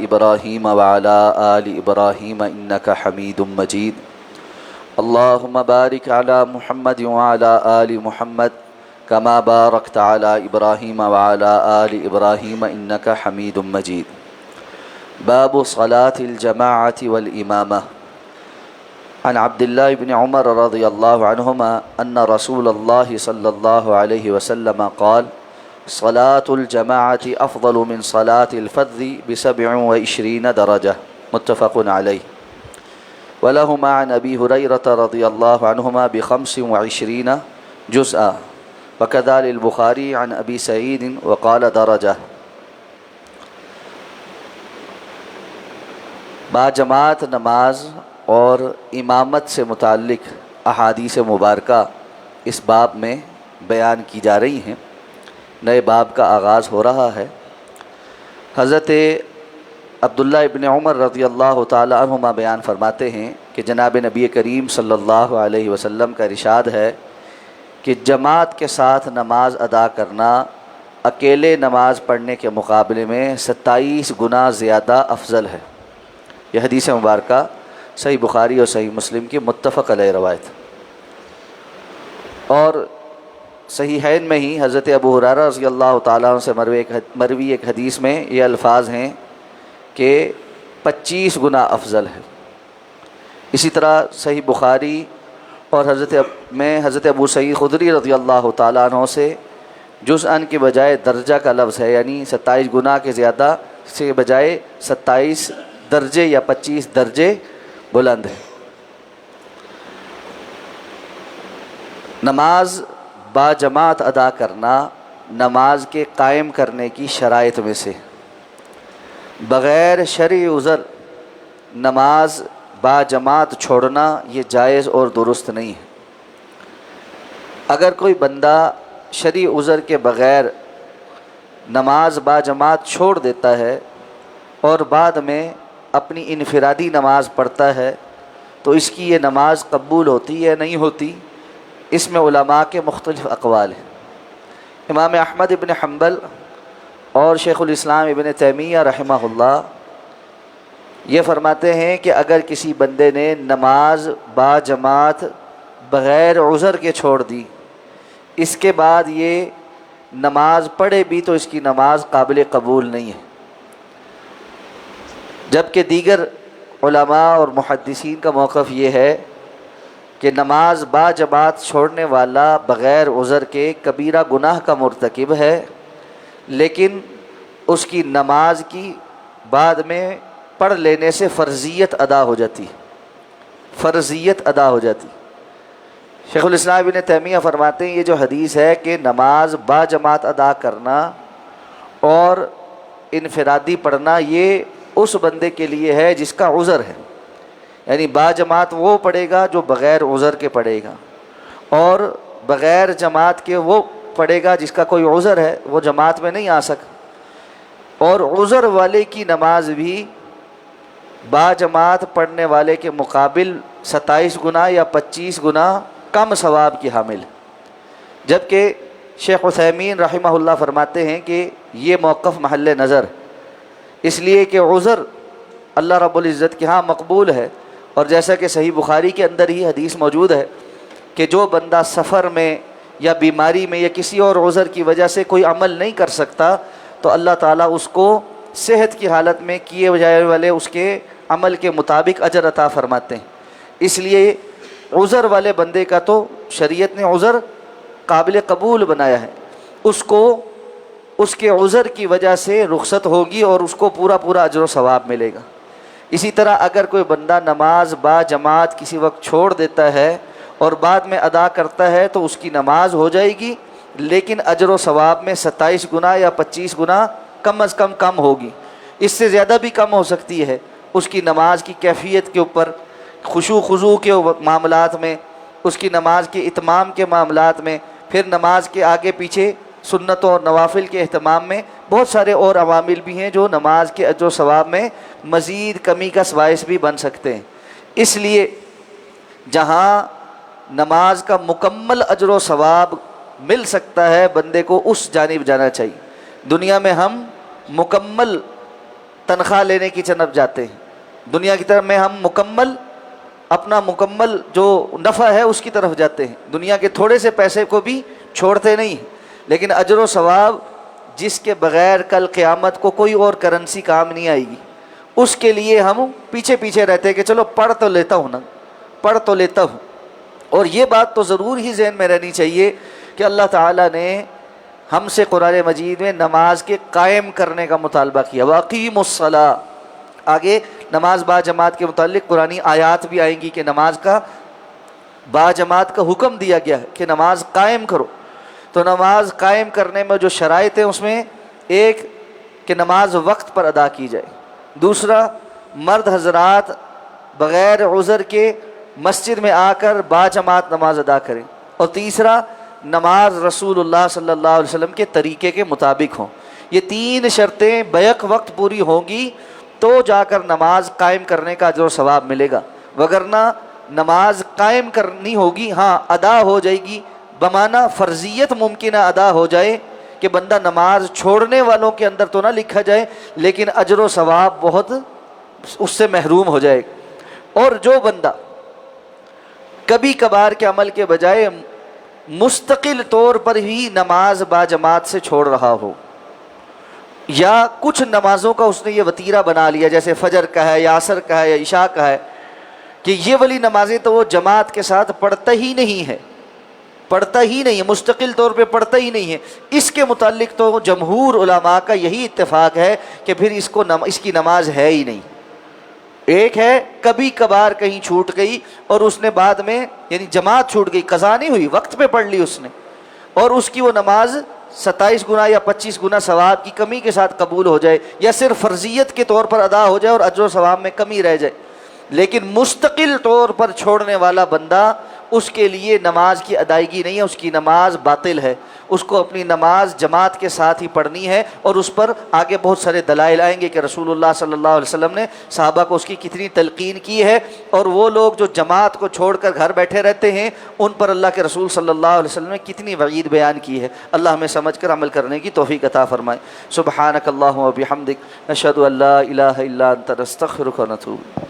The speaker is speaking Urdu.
إبراهيم وعلى آل إبراهيم إنك حميد مجيد اللهم بارك على محمد وعلى آل محمد كما باركت على إبراهيم وعلى آل إبراهيم إنك حميد مجيد باب صلاة الجماعة والإمامة عن عبد الله بن عمر رضي الله عنهما أن رسول الله صلى الله عليه وسلم قال صلاة الجماعة أفضل من صلاة الفذ ب27 درجة متفق عليه ولهما عن أبي هريرة رضي الله عنهما ب25 جزءا وكذلك البخاري عن أبي سعيد وقال درجة. باجماعت نماز اور امامت سے متعلق احادیث مبارکہ اس باب میں بیان کی جا رہی ہیں. نئے باب کا آغاز ہو رہا ہے. حضرت عبداللہ ابن عمر رضی اللہ تعالی عنہما بیان فرماتے ہیں کہ جناب نبی کریم صلی اللہ علیہ وسلم کا ارشاد ہے کہ جماعت کے ساتھ نماز ادا کرنا اکیلے نماز پڑھنے کے مقابلے میں 27 گنا زیادہ افضل ہے. یہ حدیث مبارکہ صحیح بخاری اور صحیح مسلم کی متفق علیہ روایت. اور صحیحین میں ہی حضرت ابو ہریرہ رضی اللہ تعالیٰ عنہ سے مروی ایک حدیث میں یہ الفاظ ہیں کہ 25 گنا افضل ہے. اسی طرح صحیح بخاری اور حضرت ابو سعید خدری رضی اللہ تعالیٰ عنہ سے جزءاً کے بجائے درجہ کا لفظ ہے، یعنی 27 گنا کے زیادہ سے بجائے 27 درجے یا 25 درجے بلند ہے. نماز با جماعت ادا کرنا نماز کے قائم کرنے کی شرائط میں سے. بغیر شرعی عذر نماز با جماعت چھوڑنا یہ جائز اور درست نہیں ہے. اگر کوئی بندہ شرعی عذر کے بغیر نماز با جماعت چھوڑ دیتا ہے اور بعد میں اپنی انفرادی نماز پڑھتا ہے تو اس کی یہ نماز قبول ہوتی ہے نہیں ہوتی، اس میں علماء کے مختلف اقوال ہیں. امام احمد ابن حنبل اور شیخ الاسلام ابن تیمیہ رحمہ اللہ یہ فرماتے ہیں کہ اگر کسی بندے نے نماز با جماعت بغیر عذر کے چھوڑ دی، اس کے بعد یہ نماز پڑھے بھی تو اس کی نماز قابل قبول نہیں ہے. جبکہ دیگر علماء اور محدثین کا موقف یہ ہے کہ نماز با جماعت چھوڑنے والا بغیر عذر کے کبیرہ گناہ کا مرتکب ہے، لیکن اس کی نماز کی بعد میں پڑھ لینے سے فرضیت ادا ہو جاتی. شیخ الاسلام ابن تیمیہ فرماتے ہیں یہ جو حدیث ہے کہ نماز با جماعت ادا کرنا اور انفرادی پڑھنا یہ اس بندے کے لیے ہے جس کا عذر ہے، یعنی با جماعت وہ پڑھے گا جو بغیر عذر کے پڑھے گا، اور بغیر جماعت کے وہ پڑھے گا جس کا کوئی عذر ہے، وہ جماعت میں نہیں آ سکا. اور عذر والے کی نماز بھی با جماعت پڑھنے والے کے مقابل 27 گنا یا 25 گنا کم ثواب کی حامل. جبکہ شیخ عثیمین رحمہ اللہ فرماتے ہیں کہ یہ موقف محل نظر، اس لیے کہ عذر اللہ رب العزت کے ہاں مقبول ہے. اور جیسا کہ صحیح بخاری کے اندر ہی حدیث موجود ہے کہ جو بندہ سفر میں یا بیماری میں یا کسی اور عذر کی وجہ سے کوئی عمل نہیں کر سکتا تو اللہ تعالیٰ اس کو صحت کی حالت میں کیے جانے والے اس کے عمل کے مطابق اجر عطا فرماتے ہیں. اس لیے عذر والے بندے کا تو شریعت نے عذر قابل قبول بنایا ہے، اس کو اس کے عذر کی وجہ سے رخصت ہوگی اور اس کو پورا اجر و ثواب ملے گا. اسی طرح اگر کوئی بندہ نماز با جماعت کسی وقت چھوڑ دیتا ہے اور بعد میں ادا کرتا ہے تو اس کی نماز ہو جائے گی، لیکن اجر و ثواب میں 27 گنا یا 25 گنا کم از کم ہوگی. اس سے زیادہ بھی کم ہو سکتی ہے اس کی نماز کی کیفیت کے اوپر، خشوع خضوع کے معاملات میں، اس کی نماز کے اتمام کے معاملات میں، پھر نماز کے آگے پیچھے سنتوں اور نوافل کے اہتمام میں بہت سارے اور عوامل بھی ہیں جو نماز کے اجر و ثواب میں مزید کمی کا باعث بھی بن سکتے ہیں. اس لیے جہاں نماز کا مکمل اجر و ثواب مل سکتا ہے بندے کو اس جانب جانا چاہیے. دنیا میں ہم مکمل تنخواہ لینے کی طرف جاتے ہیں، دنیا کی طرف میں ہم مکمل اپنا مکمل جو نفع ہے اس کی طرف جاتے ہیں، دنیا کے تھوڑے سے پیسے کو بھی چھوڑتے نہیں، لیکن اجر و ثواب جس کے بغیر کل قیامت کو کوئی اور کرنسی کام نہیں آئے گی، اس کے لیے ہم پیچھے پیچھے رہتے ہیں کہ چلو پڑھ تو لیتا ہوں نا، پڑھ تو لیتا ہوں۔ اور یہ بات تو ضرور ہی ذہن میں رہنی چاہیے کہ اللہ تعالیٰ نے ہم سے قرآن مجید میں نماز کے قائم کرنے کا مطالبہ کیا، وَأَقِیمُوا الصَّلَاةَ۔ آگے نماز با جماعت کے متعلق قرآنی آیات بھی آئیں گی کہ نماز کا با جماعت کا حکم دیا گیا ہے کہ نماز قائم کرو۔ تو نماز قائم کرنے میں جو شرائط ہیں اس میں ایک کہ نماز وقت پر ادا کی جائے، دوسرا مرد حضرات بغیر عذر کے مسجد میں آ کر با جماعت نماز ادا کریں، اور تیسرا نماز رسول اللہ صلی اللہ علیہ وسلم کے طریقے کے مطابق ہوں۔ یہ تین شرطیں بیک وقت پوری ہوں گی تو جا کر نماز قائم کرنے کا اجر و ثواب ملے گا، وگرنہ نماز قائم کرنی ہوگی، ہاں ادا ہو جائے گی بمعنی فرضیت ممکنہ ادا ہو جائے کہ بندہ نماز چھوڑنے والوں کے اندر تو نہ لکھا جائے، لیکن اجر و ثواب بہت اس سے محروم ہو جائے۔ اور جو بندہ کبھی کبھار کے عمل کے بجائے مستقل طور پر ہی نماز با جماعت سے چھوڑ رہا ہو، یا کچھ نمازوں کا اس نے یہ وتیرہ بنا لیا، جیسے فجر کا ہے یا عصر کا ہے یا عشاء کا ہے، کہ یہ والی نمازیں تو وہ جماعت کے ساتھ پڑھتا ہی نہیں ہے، مستقل طور پہ پڑھتا ہی نہیں ہے، اس کے متعلق تو جمہور علماء کا یہی اتفاق ہے کہ پھر اس کی نماز ہے ہی نہیں۔ ایک ہے کبھی کبھار کہیں چھوٹ گئی اور اس نے بعد میں یعنی جماعت چھوٹ گئی، قضا نہیں ہوئی، وقت پہ پڑھ لی اس نے، اور اس کی وہ نماز 27 گنا یا 25 گنا ثواب کی کمی کے ساتھ قبول ہو جائے، یا صرف فرضیت کے طور پر ادا ہو جائے اور اجر و ثواب میں کمی رہ جائے۔ لیکن مستقل طور پر چھوڑنے والا بندہ، اس کے لیے نماز کی ادائیگی نہیں ہے، اس کی نماز باطل ہے، اس کو اپنی نماز جماعت کے ساتھ ہی پڑھنی ہے، اور اس پر آگے بہت سارے دلائل آئیں گے کہ رسول اللہ صلی اللہ علیہ وسلم نے صحابہ کو اس کی کتنی تلقین کی ہے، اور وہ لوگ جو جماعت کو چھوڑ کر گھر بیٹھے رہتے ہیں ان پر اللہ کے رسول صلی اللہ علیہ وسلم نے کتنی وعید بیان کی ہے۔ اللہ ہمیں سمجھ کر عمل کرنے کی توفیق عطا فرمائے۔ سبحانک اللہم و بحمدک، نشہد ان لا الہ الا انت، نستغفرک و نتوب۔